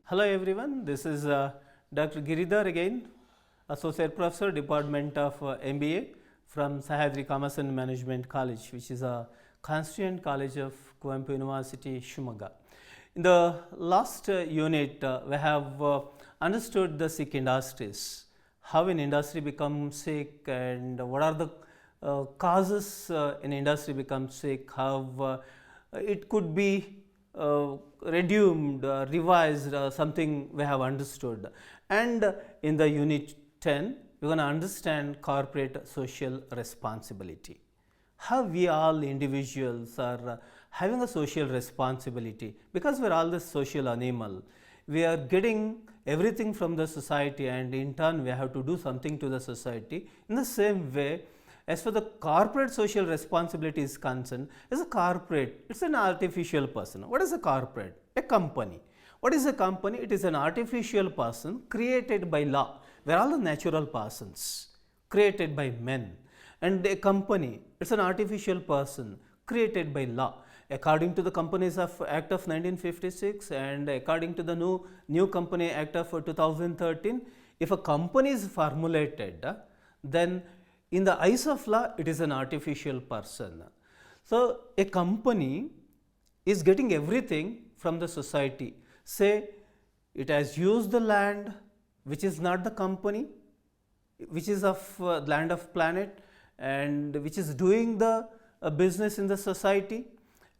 Hello everyone, this is Dr. Giridhar again, Associate Professor, Department of MBA from Sahyadri Commerce and Management College, which is a constituent college of Kuvempu University, Shivamogga. In the last unit, we have understood the sick industries, how an industry becomes sick and what are the causes an industry becomes sick, how it could be resumed, revised, something we have understood. And in the unit 10, we are going to understand corporate social responsibility. How we all individuals are having a social responsibility, because we are all the social animal. We are getting everything from the society, and in turn we have to do something to the society. In the same way, as for the corporate social responsibility is concerned, as a corporate, it's an artificial person. What is a corporate? A company. What is a company? It is an artificial person created by law. We are all the natural persons created by men. And a company, it's an artificial person created by law. According to the Companies Act of 1956 and according to the new Company Act of 2013, if a company is formulated, then in the eyes of law, it is an artificial person. So, a company is getting everything from the society. Say, it has used the land which is not the company, which is of land of planet, and which is doing the business in the society,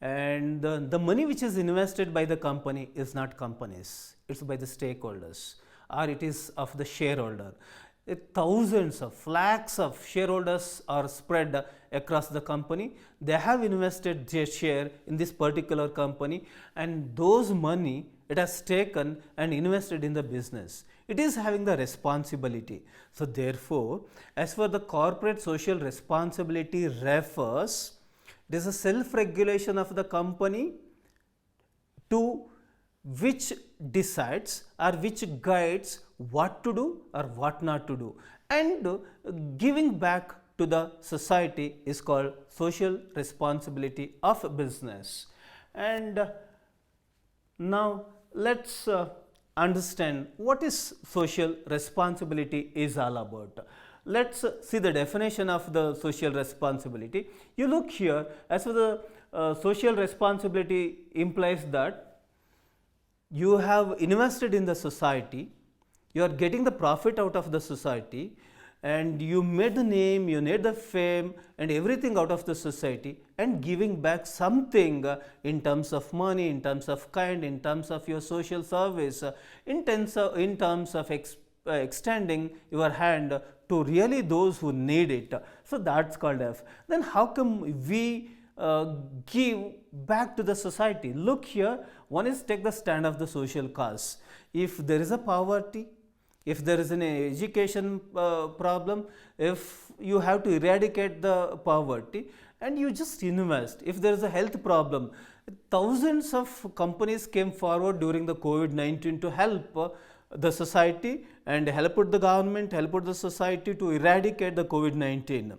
and the money which is invested by the company is not companies, it is by the stakeholders, or it is of the shareholder. Thousands of lakhs of shareholders are spread across the company. They have invested their share in this particular company, and those money it has taken and invested in the business. It is having the responsibility. So, therefore, as for the corporate social responsibility refers, it is a self-regulation of the company to which decides or which guides what to do or what not to do, and giving back to the society is called social responsibility of a business. And now let's understand what is social responsibility is all about. Let's see the definition of the social responsibility. You look here, as for the social responsibility implies that you have invested in the society, you are getting the profit out of the society, and you made the name, you made the fame and everything out of the society, and giving back something in terms of money, in terms of kind, in terms of your social service, in terms of extending your hand to really those who need it. So, that's called F. Then how come we give back to the society? Look here, one is take the stand of the social cause. If there is a poverty, if there is an education problem, if you have to eradicate the poverty, and you just invest. If there is a health problem, thousands of companies came forward during the COVID-19 to help the society and help the government, help the society to eradicate the COVID-19.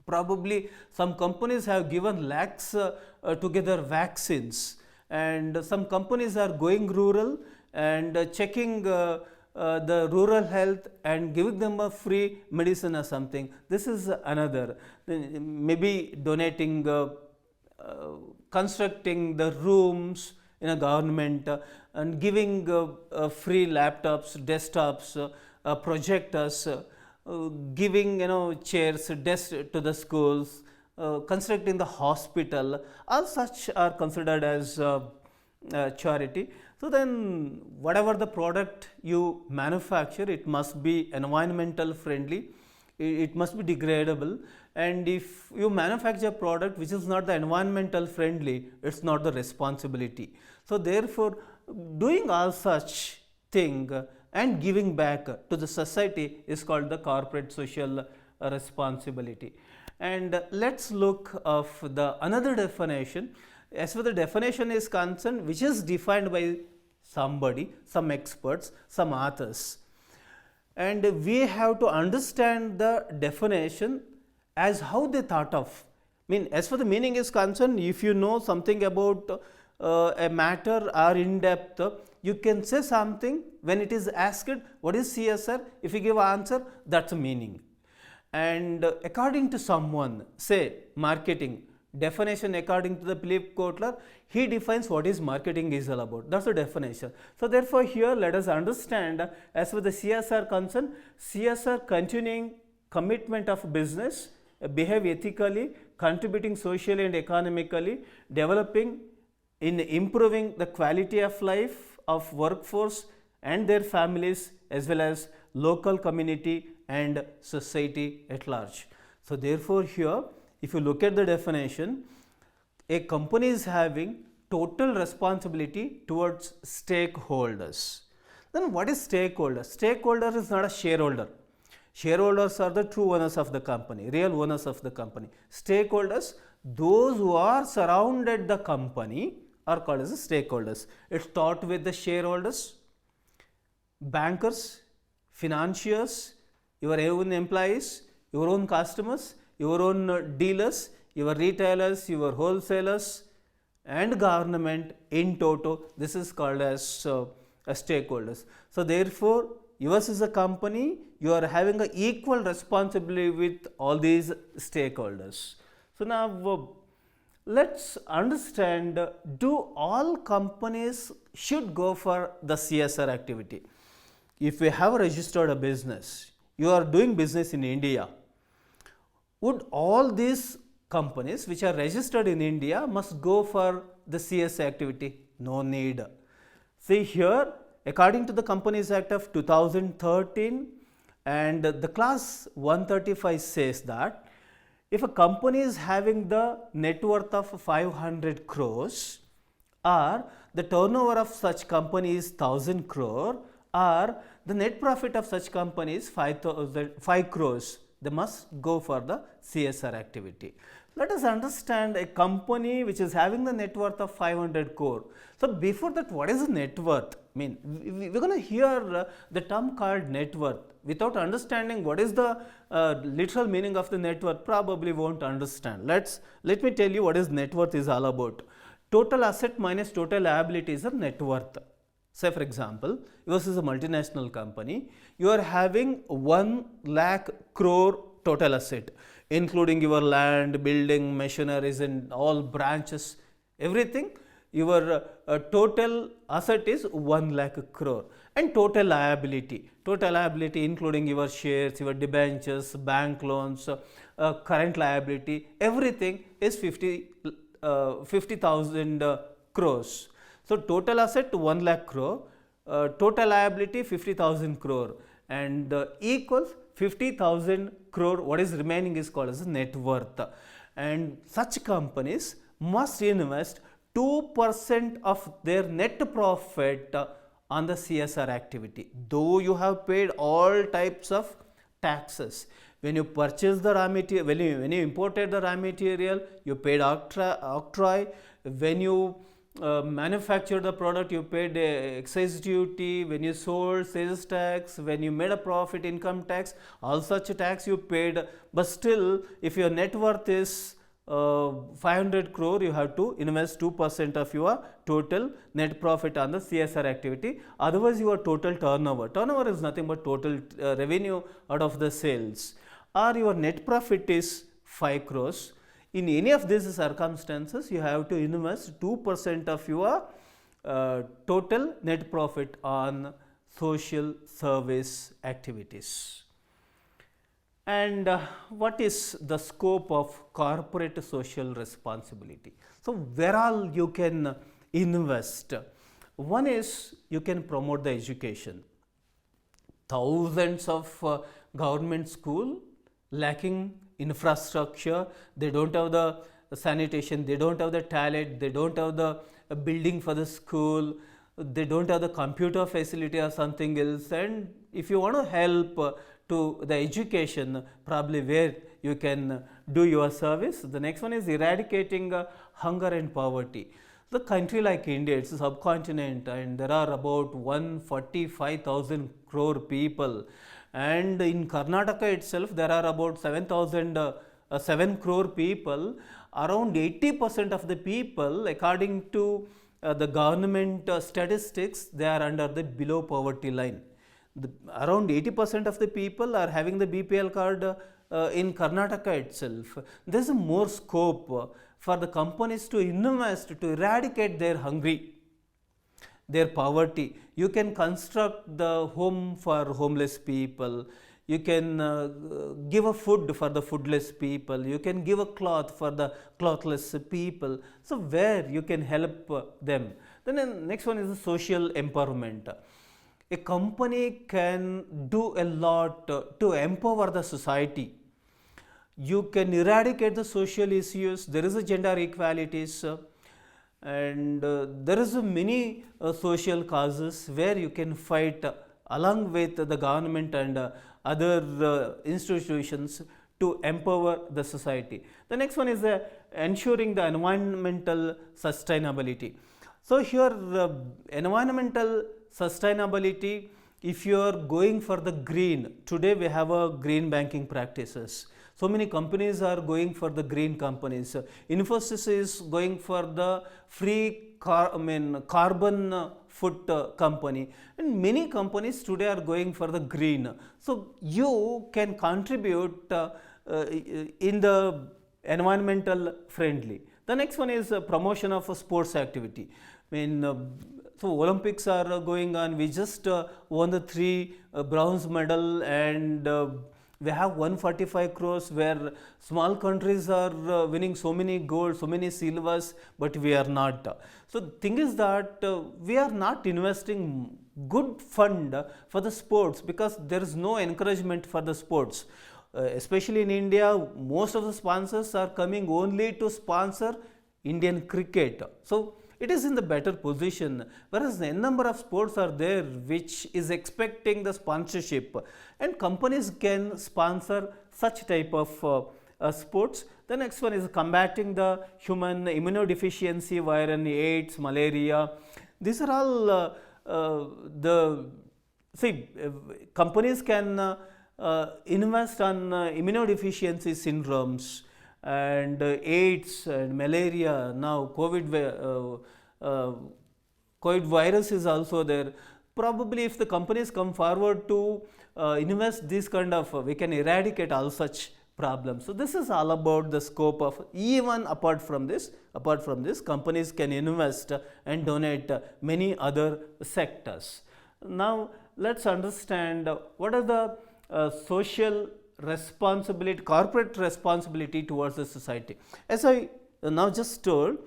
Probably some companies have given lakhs together vaccines, and some companies are going rural and checking the rural health and giving them a free medicine or something. This is another. Maybe donating, constructing the rooms in a government and giving free laptops, desktops, projectors, giving chairs, desks to the schools, constructing the hospital. All such are considered as charity. So, then whatever the product you manufacture, it must be environmental friendly, it must be degradable, and if you manufacture a product which is not the environmental friendly, it is not the responsibility. So, therefore, doing all such thing and giving back to the society is called the corporate social responsibility. And let's look of the another definition. As for the definition is concerned, which is defined by somebody, some experts, some authors, and we have to understand the definition as how they thought of. As for the meaning is concerned, if you know something about a matter or in depth, you can say something when it is asked what is CSR, if you give an answer, that's a meaning. And according to someone, say marketing, definition according to the Philip Kotler, he defines what is marketing is all about. That's the definition. So therefore here let us understand as for the CSR concern, CSR continuing commitment of business, behave ethically, contributing socially and economically, developing in improving the quality of life of workforce and their families as well as local community and society at large. So therefore here if you look at the definition, a company is having total responsibility towards stakeholders. Then what is stakeholder? Stakeholder is not a shareholder. Shareholders are the true owners of the company, real owners of the company. Stakeholders, those who are surrounded the company are called as stakeholders. It starts with the shareholders, bankers, financiers, your own employees, your own customers, your own dealers, your retailers, your wholesalers and government in toto. This is called as stakeholders. So therefore, yours is a company, you are having an equal responsibility with all these stakeholders. So now let's understand, do all companies should go for the CSR activity? If you have registered a business, you are doing business in India, would all these companies which are registered in India must go for the CSR activity? No need. See here, according to the Companies Act of 2013 and the class 135 says that if a company is having the net worth of 500 crores or the turnover of such company is 1000 crore or the net profit of such company is 5 crores, they must go for the CSR activity. Let us understand a company which is having the net worth of 500 crore. So before that, what is the net worth? I mean, we're going to hear the term called net worth. Without understanding what is the literal meaning of the net worth, probably won't understand. Let me tell you what is net worth is all about. Total asset minus total liability is a net worth. Say for example, yours is a multinational company, you are having 1 lakh crore total asset, including your land, building, machineries and all branches, everything. Your total asset is 1 lakh crore and total liability including your shares, your debentures, bank loans, current liability, everything is 50,000 crores. So total asset 1 lakh crore, total liability 50,000 crore and equals 50,000 crore. What is remaining is called as net worth, and such companies must invest 2% of their net profit on the CSR activity. Though you have paid all types of taxes, when you purchase the raw material, when you imported the raw material, you paid octroi. When you manufactured the product, you paid excise duty. When you sold, sales tax. When you made a profit, income tax. All such tax you paid. But still, if your net worth is 500 crore, you have to invest 2% of your total net profit on the CSR activity. Otherwise, your total turnover is nothing but total revenue out of the sales, or your net profit is 5 crores. In any of these circumstances, you have to invest 2% of your total net profit on social service activities. And what is the scope of corporate social responsibility? So where all you can invest? One is you can promote the education. Thousands of government school lacking infrastructure, they don't have the sanitation, they don't have the toilet, they don't have the building for the school, they don't have the computer facility or something else. And if you want to help to the education, probably where you can do your service. The next one is eradicating hunger and poverty. The country like India, it's a subcontinent, and there are about 145,000 crore people, and in Karnataka itself there are about 7 crore people. Around 80% of the people, according to the government statistics, they are under the below poverty line. Around 80% of the people are having the BPL card in Karnataka itself. There is more scope for the companies to invest to eradicate their poverty. You can construct the home for homeless people. You can give a food for the foodless people. You can give a cloth for the clothless people. So where you can help them. Then the next one is the social empowerment. A company can do a lot to empower the society. You can eradicate the social issues. There is a gender equalities, and there is a many social causes where you can fight along with the government and other institutions to empower the society. The next one is ensuring the environmental sustainability. So here environmental sustainability, if you are going for the green, today we have a green banking practices. So many companies are going for the green companies. Infosys is going for the free carbon foot company, and many companies today are going for the green. So you can contribute in the environmental friendly. The next one is promotion of sports activity. So Olympics are going on. We just won the 3 bronze medal, and we have 145 crores where small countries are winning so many golds, so many silvers, but we are not. So the thing is that we are not investing good fund for the sports because there is no encouragement for the sports. Especially in India, most of the sponsors are coming only to sponsor Indian cricket. So it is in the better position, whereas a number of sports are there which is expecting the sponsorship, and companies can sponsor such type of sports. The next one is combating the human immunodeficiency via AIDS, malaria. These are all companies can invest on immunodeficiency syndromes and AIDS and malaria. Now COVID virus is also there. Probably if the companies come forward to invest this kind of, we can eradicate all such problems. So this is all about the scope of, even apart from this, companies can invest and donate many other sectors. Now let's understand what are the social responsibility, corporate responsibility towards the society. As I now just told,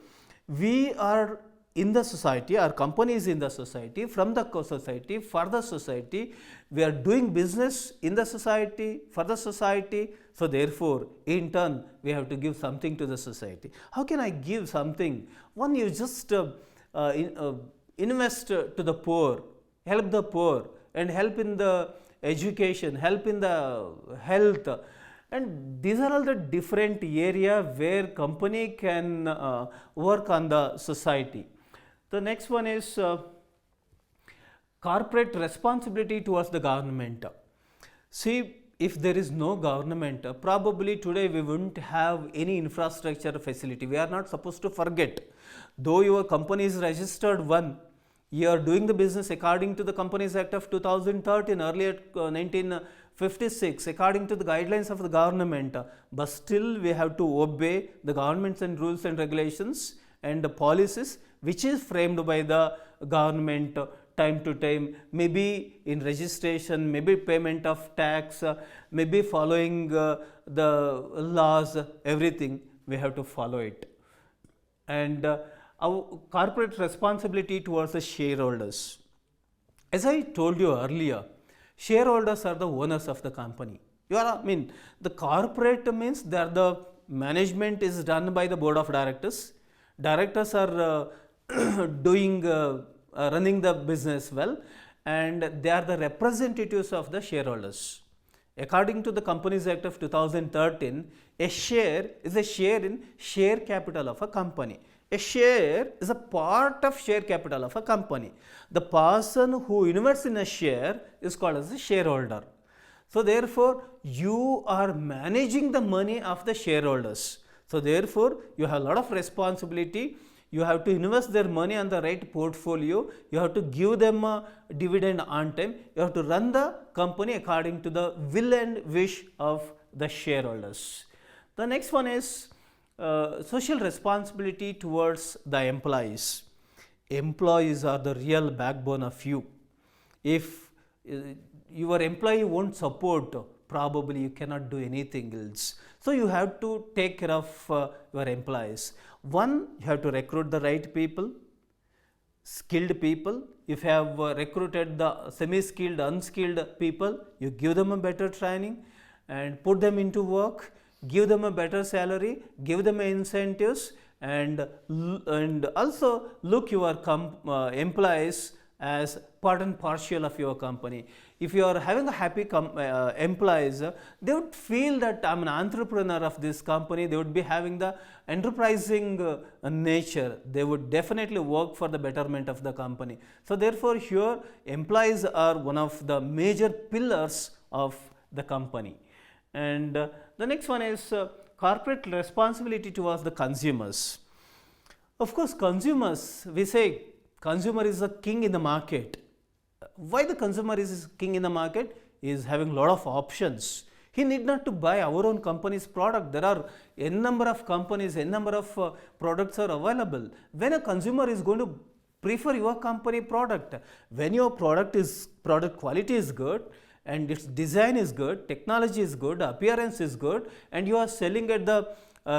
we are in the society, our company is in the society, from the society, for the society. We are doing business in the society, for the society. So therefore, in turn, we have to give something to the society. How can I give something? One, you just invest to the poor, help the poor, and help in the education, help in the health, and these are all the different area where company can work on the society. The next one is corporate responsibility towards the government. See, if there is no government, probably today we wouldn't have any infrastructure facility. We are not supposed to forget, though your company is registered one, you are doing the business according to the Companies Act of 2013, earlier 1956, according to the guidelines of the government, but still we have to obey the governments and rules and regulations and the policies which is framed by the government time to time, maybe in registration, maybe payment of tax, maybe following the laws, everything we have to follow it. And our corporate responsibility towards the shareholders. As I told you earlier, shareholders are the owners of the company. The corporate means that the management is done by the board of directors. Directors are doing running the business well, and they are the representatives of the shareholders. According to the Companies Act of 2013, a share is a share in share capital of a company. A share is a part of share capital of a company. The person who invests in a share is called as a shareholder. So therefore, you are managing the money of the shareholders. So therefore, you have a lot of responsibility. You have to invest their money on the right portfolio. You have to give them a dividend on time. You have to run the company according to the will and wish of the shareholders. The next one is social responsibility towards the employees. Employees are the real backbone of you. If your employee won't support, probably you cannot do anything else. So you have to take care of your employees. One, you have to recruit the right people, skilled people. If you have recruited the semi-skilled, unskilled people, you give them a better training and put them into work, give them a better salary, give them incentives, and also look your employees as part and parcel of your company. If you are having a happy employees, they would feel that I'm an entrepreneur of this company. They would be having the enterprising nature. They would definitely work for the betterment of the company. So therefore, here employees are one of the major pillars of the company. And the next one is corporate responsibility towards the consumers. Of course, consumers, we say consumer is a king in the market. Why the consumer is king in the market? He is having a lot of options. He need not to buy our own company's product. There are n number of companies, n number of products are available. When a consumer is going to prefer your company product, when your product quality is good, and its design is good, technology is good, appearance is good, and you are selling at the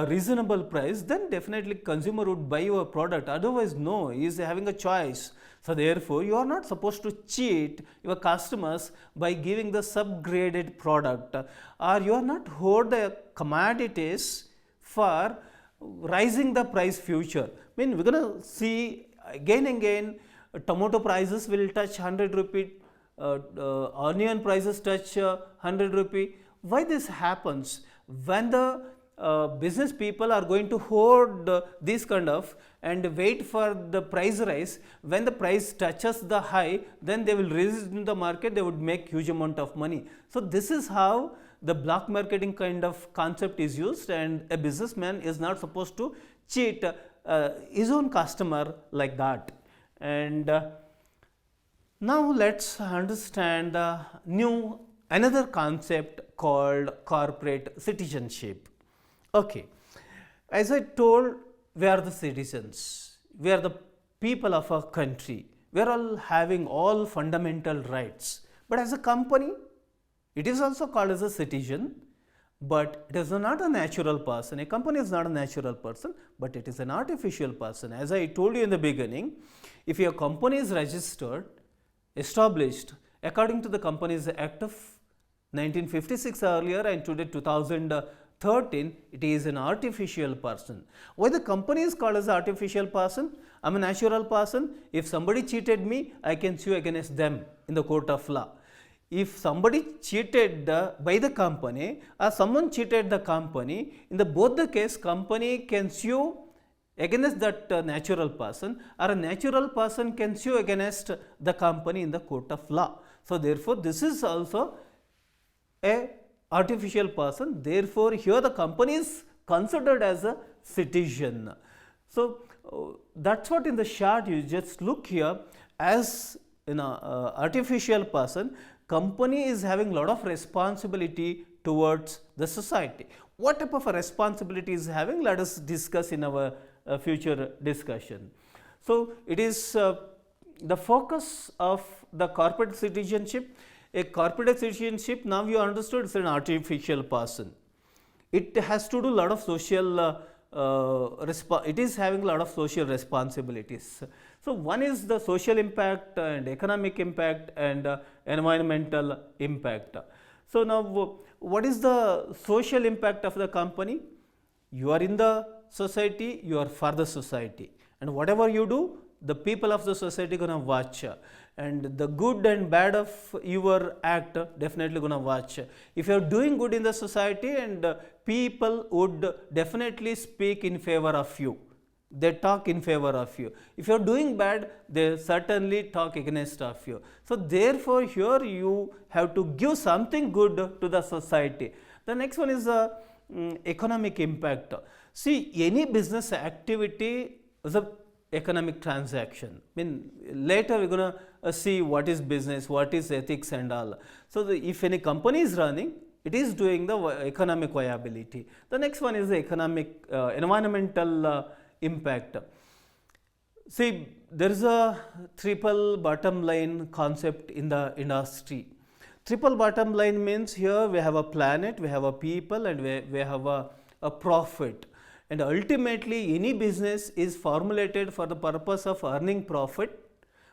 reasonable price, then definitely consumer would buy your product. Otherwise, no, he is having a choice. So therefore, you are not supposed to cheat your customers by giving the subgraded product, or you are not hoard the commodities for rising the price future. I mean, we're going to see again and again, tomato prices will touch 100 rupee, onion prices touch 100 rupee. Why this happens? When the business people are going to hoard this kind of and wait for the price rise, when the price touches the high, then they will release in the market, they would make huge amount of money. So this is how the black marketing kind of concept is used, and a businessman is not supposed to cheat his own customer like that. And now let's understand another concept called corporate citizenship. Okay, as I told, we are the citizens, we are the people of our country, we are all having all fundamental rights. But as a company, it is also called as a citizen, but it is not a natural person. A company is not a natural person, but it is an artificial person. As I told you in the beginning, if your company is registered, established according to the Companies Act of 1956 earlier, and today 2013, it is an artificial person. Why the company is called as artificial person? I am a natural person. If somebody cheated me, I can sue against them in the court of law. If somebody cheated by the company, or someone cheated the company, in both the case, company can sue against that natural person, or a natural person can sue against the company in the court of law. So therefore, this is also a artificial person. Therefore, here the company is considered as a citizen. So that's what in the chart you just look here, as in a artificial person, company is having a lot of responsibility towards the society. What type of a responsibility is having? Let us discuss in our future discussion. So it is the focus of the corporate citizenship. A corporate citizenship, now you understood, it's an artificial person. It has to do a lot of social it is having a lot of social responsibilities. So one is the social impact and economic impact and environmental impact. So now what is the social impact of the company? You are in the society, you are for the society, and whatever you do, the people of the society gonna watch, and the good and bad of your act definitely gonna watch. If you are doing good in the society, and people would definitely speak in favor of you, they talk in favor of you. If you are doing bad, they certainly talk against of you. So therefore, here you have to give something good to the society. The next one is economic impact. See, any business activity, the economic transaction. I mean, later we're going to see what is business, what is ethics and all. So, if any company is running, it is doing the economic viability. The next one is the economic environmental impact. See, there is a triple bottom line concept in the industry. Triple bottom line means here we have a planet, we have a people, and we have a profit. And ultimately, any business is formulated for the purpose of earning profit,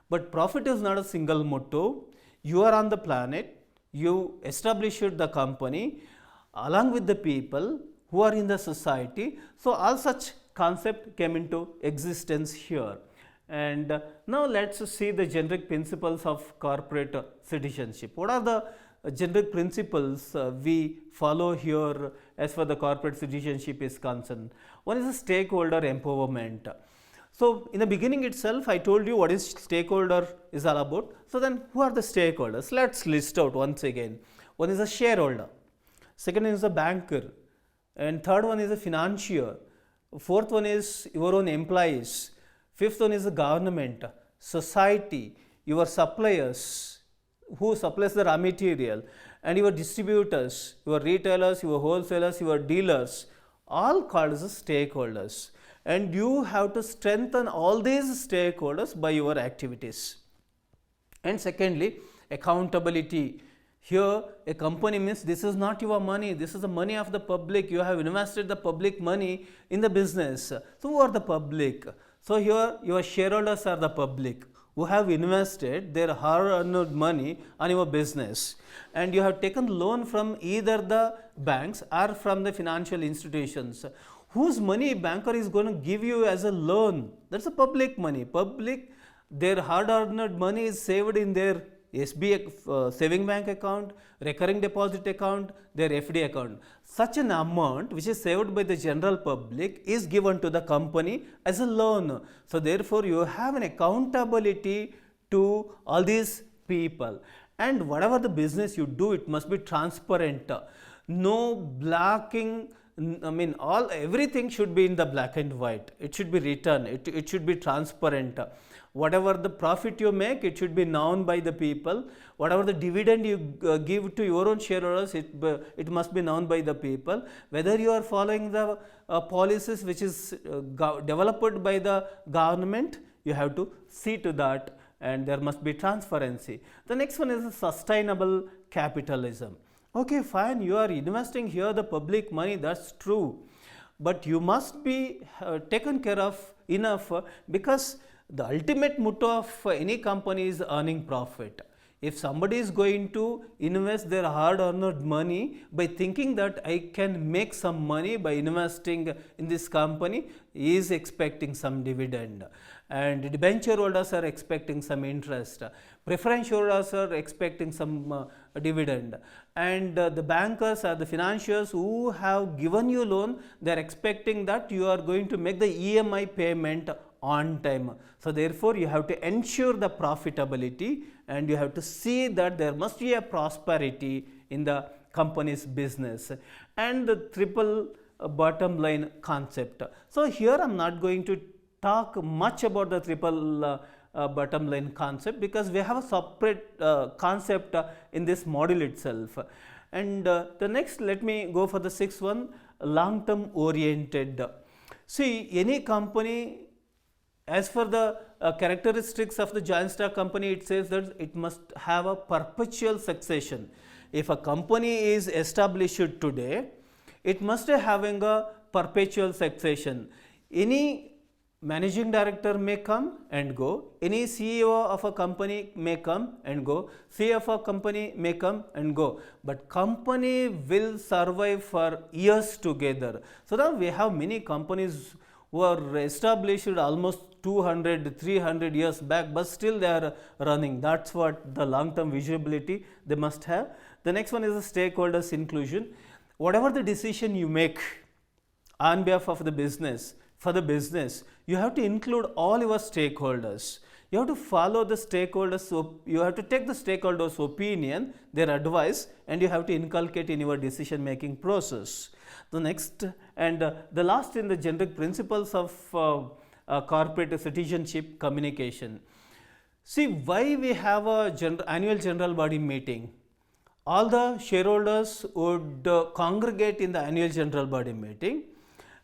but profit is not a single motto. You are on the planet, you established the company along with the people who are in the society. So, all such concept came into existence here. And now let us see the generic principles of corporate citizenship. What are the generic principles we follow here as far the corporate citizenship is concerned? One is the stakeholder empowerment. So, in the beginning itself I told you what is stakeholder is all about. So, then who are the stakeholders? Let us list out once again. One is a shareholder, second is a banker, and third one is a financier, fourth one is your own employees, fifth one is the government, society, your suppliers, who supplies the raw material, and your distributors, your retailers, your wholesalers, your dealers, all called as stakeholders. And you have to strengthen all these stakeholders by your activities. And secondly, accountability. Here a company means this is not your money, this is the money of the public. You have invested the public money in the business. So, who are the public? So, here your shareholders are the public who have invested their hard-earned money on your business, and you have taken loan from either the banks or from the financial institutions. Whose money banker is going to give you as a loan? That's a public money. Public, their hard-earned money is saved in their SBI saving bank account, recurring deposit account, their FD account. Such an amount which is saved by the general public is given to the company as a loan. So, therefore, you have an accountability to all these people, and whatever the business you do, it must be transparent. No blocking. I mean, everything should be in the black and white. It should be written. It should be transparent. Whatever the profit you make, it should be known by the people. Whatever the dividend you give to your own shareholders, it must be known by the people. Whether you are following the policies which is developed by the government, you have to see to that, and there must be transparency. The next one is sustainable capitalism. Okay, fine, you are investing here the public money, that's true, but you must be taken care of enough, because the ultimate motto of any company is earning profit. If somebody is going to invest their hard-earned money by thinking that I can make some money by investing in this company, he is expecting some dividend, and debenture holders are expecting some interest, preference holders are expecting some dividend, and the bankers or the financiers who have given you loan, they are expecting that you are going to make the EMI payment on time. So, therefore, you have to ensure the profitability, and you have to see that there must be a prosperity in the company's business, and the triple bottom line concept. So, here I am not going to talk much about the triple bottom line concept, because we have a separate concept in this module itself. And the next, let me go for the sixth one, long term oriented. See, any company, as for the characteristics of the joint stock company, it says that it must have a perpetual succession. If a company is established today, it must be having a perpetual succession. Any managing director may come and go, any CEO of a company may come and go, CFO of a company may come and go, but company will survive for years together. So, now we have many companies who are established almost 200, 300 years back, but still they are running. That is what the long term visibility they must have. The next one is the stakeholders inclusion. Whatever the decision you make on behalf of the business, for the business, you have to include all your stakeholders. You have to follow the stakeholders, so you have to take the stakeholders' opinion, their advice, and you have to inculcate in your decision making process. The next and the last in the generic principles of corporate citizenship communication. See, why we have a annual general body meeting? All the shareholders would congregate in the annual general body meeting,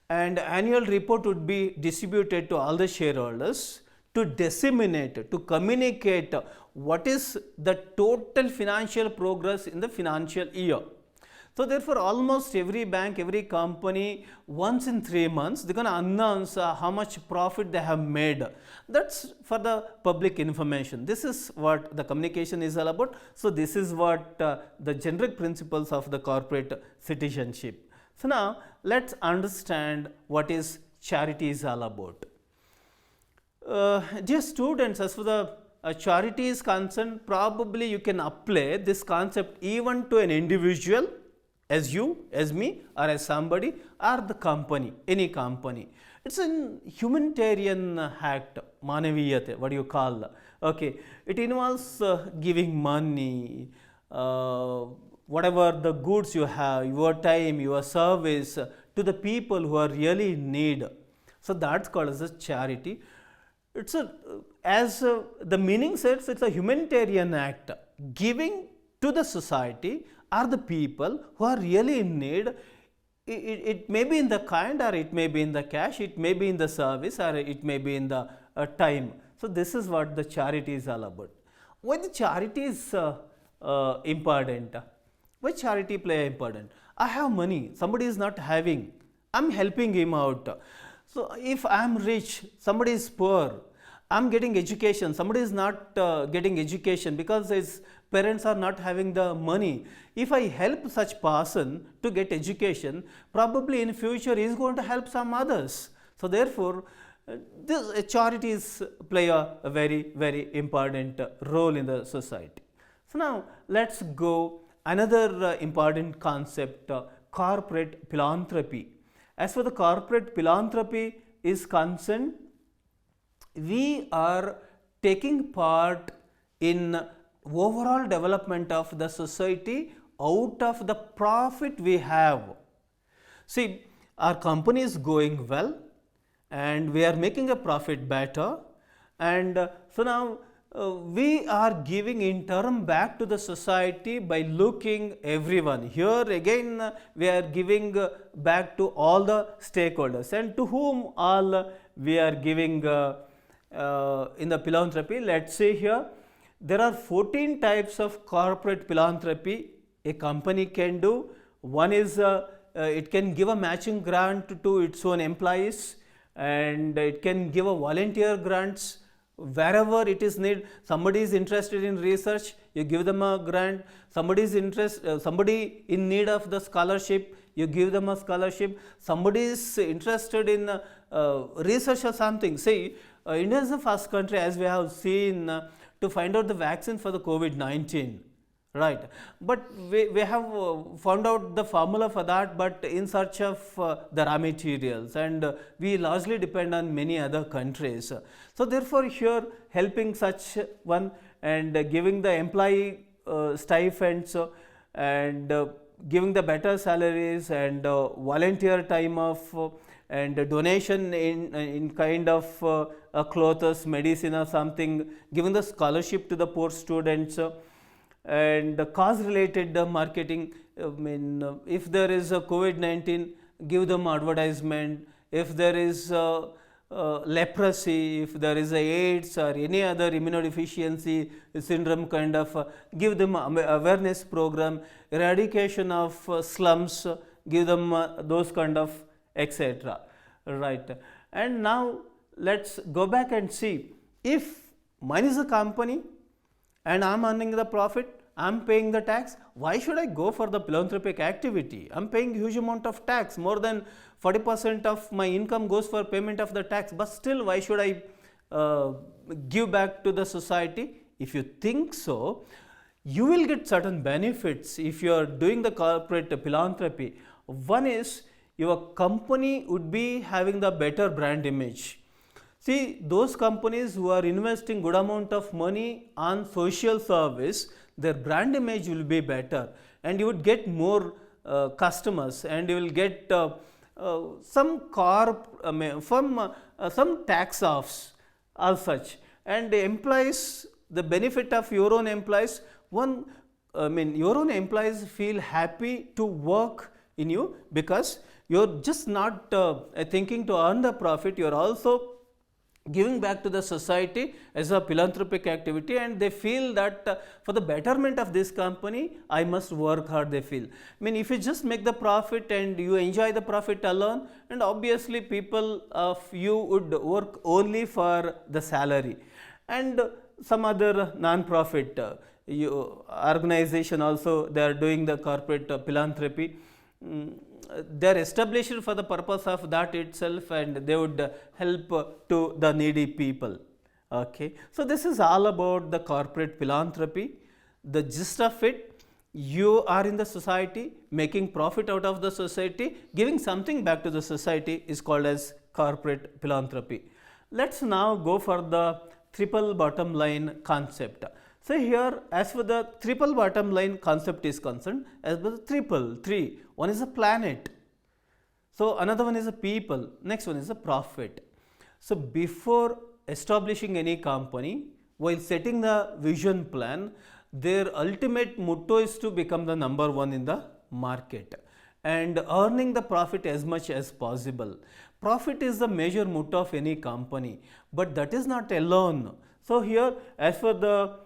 and annual report would be distributed to all the shareholders to disseminate, to communicate what is the total financial progress in the financial year. So therefore, almost every bank, every company, once in 3 months, they're going to announce how much profit they have made. That's for the public information. This is what the communication is all about. So this is what the generic principles of the corporate citizenship. So now let's understand what is charity is all about. Dear students, as for the charity is concerned, probably you can apply this concept even to an individual, as you, as me, or as somebody, or the company, any company. It's a humanitarian act, manaviyate, what do you call? Okay, it involves giving money, whatever the goods you have, your time, your service to the people who are really in need. So that's called as a charity. It's as the meaning says, it's a humanitarian act, giving to the society or the people who are really in need. It may be in the kind, or it may be in the cash, it may be in the service, or it may be in the time. So this is what the charity is all about. Why the charity is important? Why charity play important? I have money, somebody is not having, I'm helping him out. So if I'm rich, somebody is poor, I'm getting education, somebody is not getting education because his parents are not having the money. If I help such person to get education, probably in future he is going to help some others. So therefore, this charities play a very, very important role in the society. So now let's go another important concept, corporate philanthropy. As for the corporate philanthropy is concerned, we are taking part in overall development of the society out of the profit we have. See, our company is going well and we are making a profit better, and so now we are giving in turn back to the society by looking everyone. Here again we are giving back to all the stakeholders, and to whom all we are giving in the philanthropy. Let's say here there are 14 types of corporate philanthropy a company can do. One is it can give a matching grant to its own employees, and it can give a volunteer grants wherever it is need. Somebody is interested in research, you give them a grant. Somebody is somebody in need of the scholarship, you give them a scholarship. Somebody is interested in research or something. See, India is the first country, as we have seen, to find out the vaccine for the COVID-19. Right, but we have found out the formula for that, but in search of the raw materials, and we largely depend on many other countries. So therefore, here helping such one and giving the employee stipends and giving the better salaries and volunteer time off and donation in kind of clothes, medicine or something, giving the scholarship to the poor students. And cause related marketing, I mean, if there is a COVID-19, give them advertisement. If there is leprosy, if there is a AIDS or any other immunodeficiency syndrome, kind of give them awareness program. Eradication of slums, give them those kind of etc. Right. And now let's go back and see, if mine is a company and I am earning the profit, I am paying the tax, why should I go for the philanthropic activity? I am paying huge amount of tax, more than 40% of my income goes for payment of the tax, but still why should I give back to the society? If you think so, you will get certain benefits if you are doing the corporate philanthropy. One is, your company would be having the better brand image. See, those companies who are investing good amount of money on social service, their brand image will be better, and you would get more customers, and you will get some some tax offs as such, and employees, the benefit of your own employees, your own employees feel happy to work in you, because you're just not thinking to earn the profit, you're also giving back to the society as a philanthropic activity, and they feel that for the betterment of this company I must work hard, they feel. If you just make the profit and you enjoy the profit alone, and obviously people of you would work only for the salary. And some other non-profit organization also, they are doing the corporate philanthropy. They are established for the purpose of that itself, and they would help to the needy people. Okay, so this is all about the corporate philanthropy. The gist of it, you are in the society, making profit out of the society, giving something back to the society, is called as corporate philanthropy. Let's now go for the triple bottom line concept. So here, as for the triple bottom line concept is concerned, as for the three, one is a planet, so another one is a people, next one is a profit. So before establishing any company, while setting the vision plan, their ultimate motto is to become the number one in the market and earning the profit as much as possible. Profit is the major motto of any company, but that is not alone. So here, as for the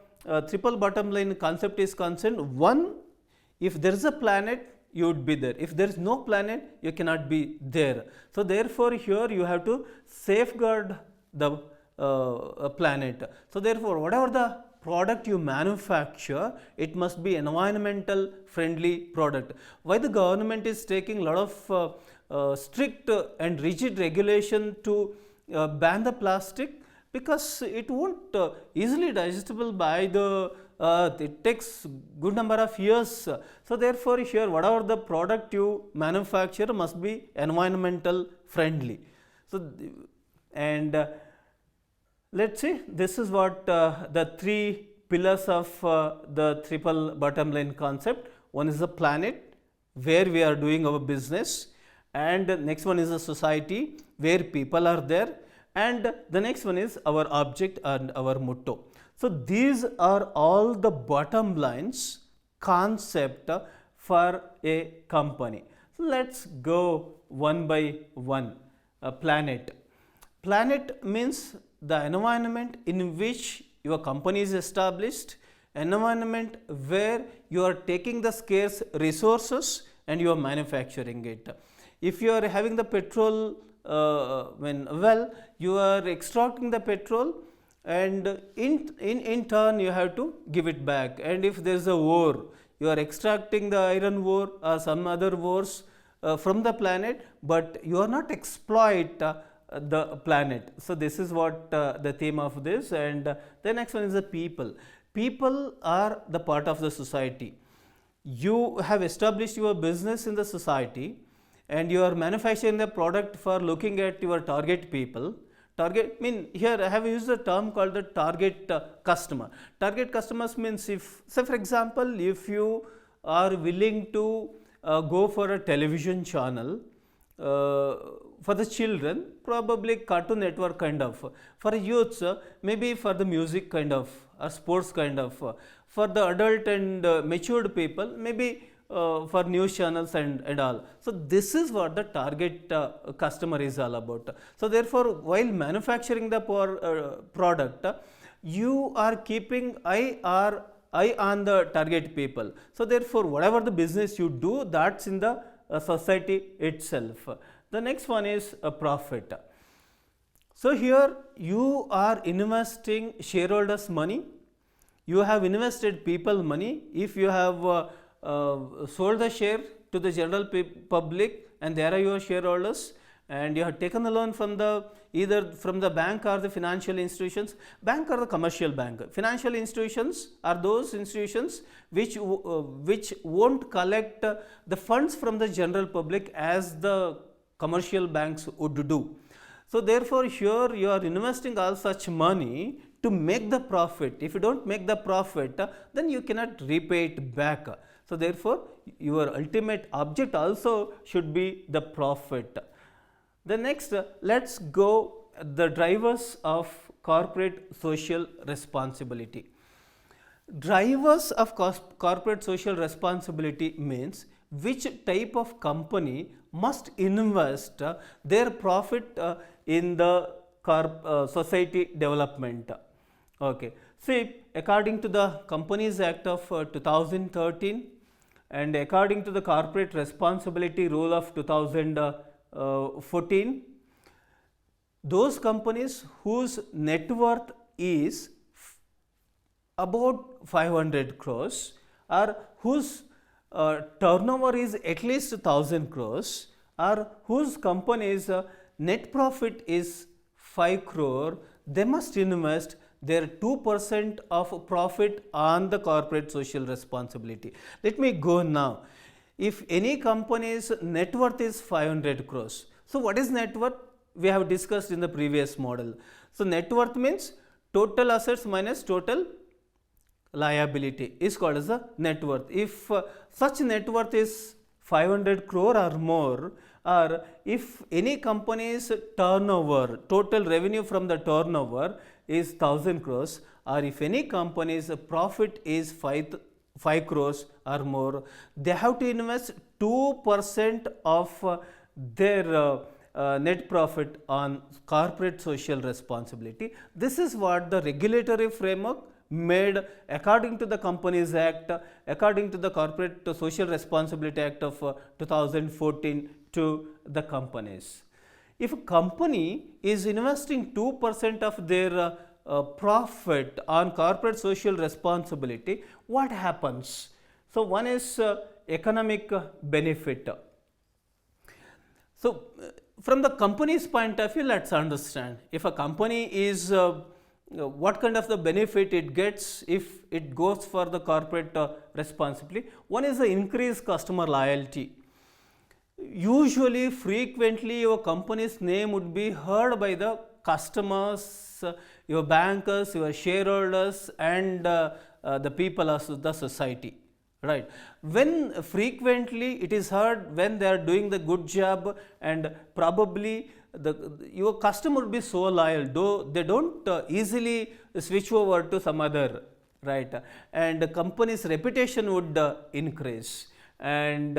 triple bottom line concept is concerned, one, if there is a planet, you would be there. If there is no planet, you cannot be there. So therefore here you have to safeguard the planet. So therefore whatever the product you manufacture, it must be environmental friendly product. Why the government is taking a lot of strict and rigid regulation to ban the plastic? Because it won't easily digestible by the earth, it takes good number of years. So therefore here whatever the product you manufacture must be environmental friendly. So and let's see, this is what the three pillars of the triple bottom line concept. One is the planet, where we are doing our business, and next one is a society where people are there, and the next one is our object and our motto. So these are all the bottom lines concept for a company. So let's go one by one. Planet. Planet means the environment in which your company is established, environment where you are taking the scarce resources and you are manufacturing it. If you are having the petrol you are extracting the petrol, and in turn you have to give it back. And if there is a ore, you are extracting the iron ore or some other ores from the planet, but you are not exploit the planet. So this is what the theme of this. And the next one is the people. People are the part of the society. You have established your business in the society, and you are manufacturing the product for looking at your target people. Target here I have used a term called the target customer. Target customers means, if say for example, if you are willing to go for a television channel for the children, probably Cartoon Network kind of, for youths maybe for the music kind of or sports kind of, for the adult and matured people maybe for news channels and all. So this is what the target customer is all about. So therefore while manufacturing the product, you are keeping eye on the target people. So therefore whatever the business you do, that's in the society itself. The next one is a profit. So here you are investing shareholders money, you have invested people money. If you have sold the share to the general public and there are your shareholders, and you have taken a loan from the either from the bank or the financial institutions. Bank or the commercial bank. Financial institutions are those institutions which won't collect the funds from the general public as the commercial banks would do. So therefore here you are investing all such money to make the profit. If you don't make the profit, then you cannot repay it back. So therefore, your ultimate object also should be the profit. The next, let's go the drivers of corporate social responsibility. Drivers of corporate social responsibility means which type of company must invest their profit in the society development. Okay. See, according to the Companies Act of 2013 and according to the Corporate Responsibility Rule of 2014, those companies whose net worth is about 500 crores or whose turnover is at least 1000 crores or whose company's net profit is 5 crore, they must invest their 2% of profit on the corporate social responsibility. Let me go now. If any company's net worth is 500 crores, so what is net worth? We have discussed in the previous model. So net worth means total assets minus total liability is called as the net worth. If such net worth is 500 crore or more, or if any company's turnover, total revenue from the turnover is 1000 crores, or if any company's profit is 5 crores or more, they have to invest 2% of their net profit on corporate social responsibility. This is what the regulatory framework made according to the Companies Act, according to the Corporate Social Responsibility Act of 2014 to the companies. If a company is investing 2% of their profit on corporate social responsibility, what happens? So, one is economic benefit. So, from the company's point of view, let's understand if a company is what kind of the benefit it gets if it goes for the corporate responsibility. One is the increased customer loyalty. Usually, frequently your company's name would be heard by the customers, your bankers, your shareholders and the people of the society. Right. When frequently it is heard when they are doing the good job, and probably your customer will be so loyal, though they don't easily switch over to some other, right, and the company's reputation would increase, and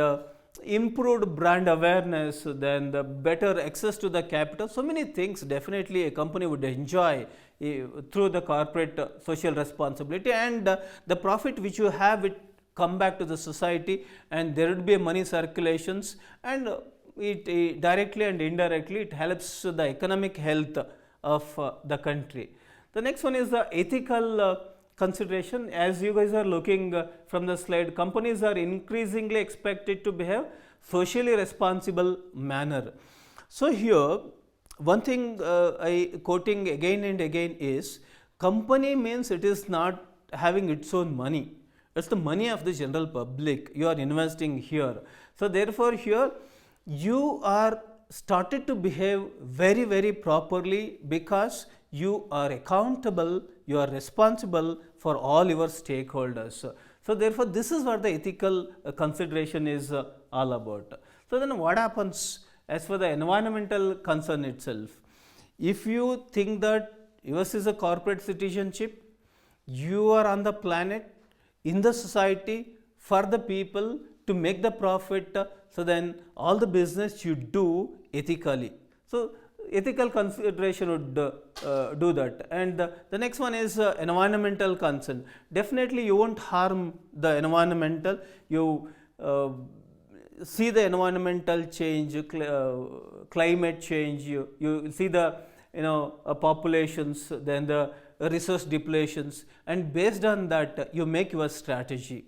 improved brand awareness, then the better access to the capital. So many things definitely a company would enjoy through the corporate social responsibility, and the profit which you have it come back to the society, and there would be a money circulations, and it directly and indirectly it helps the economic health of the country. The next one is the ethical consideration. As you guys are looking from the slide, companies are increasingly expected to behave socially responsible manner. So here one thing I quoting again and again is, company means it is not having its own money. It's the money of the general public you are investing here. So therefore here you are started to behave very, very properly because you are accountable, you are responsible for all your stakeholders. So therefore this is what the ethical consideration is all about. So then what happens as for the environmental concern itself? If you think that yours is a corporate citizenship, you are on the planet, in the society, for the people, to make the profit, so then all the business you do ethically. So ethical consideration would do that. And the next one is environmental concern. Definitely you won't harm the environmental, you see the environmental change, climate change, you see the populations, then the resource depletions, and based on that you make your strategy.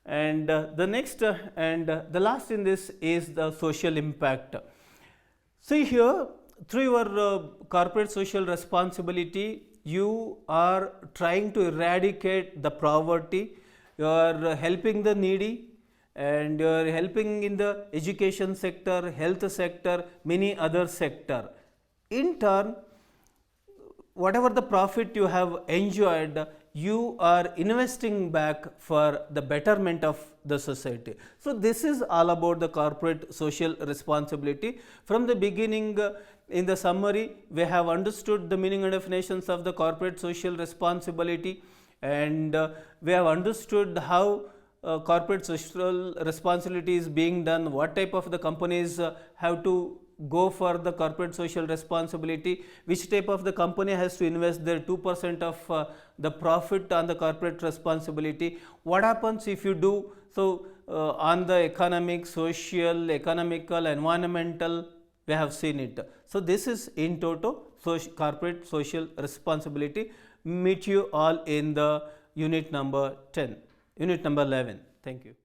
And the next and the last in this is the social impact. See here, through your corporate social responsibility, you are trying to eradicate the poverty, you are helping the needy, and you are helping in the education sector, health sector, many other sector. In turn, whatever the profit you have enjoyed, you are investing back for the betterment of the society. So, this is all about the corporate social responsibility. From the beginning, in the summary, we have understood the meaning and definitions of the corporate social responsibility, and we have understood how corporate social responsibility is being done, what type of the companies have to go for the corporate social responsibility, which type of the company has to invest their 2% of the profit on the corporate responsibility, what happens if you do so on the economic, social, economical, environmental, we have seen it. So, this is in toto corporate social responsibility. Meet you all in the unit number 10, unit number 11. Thank you.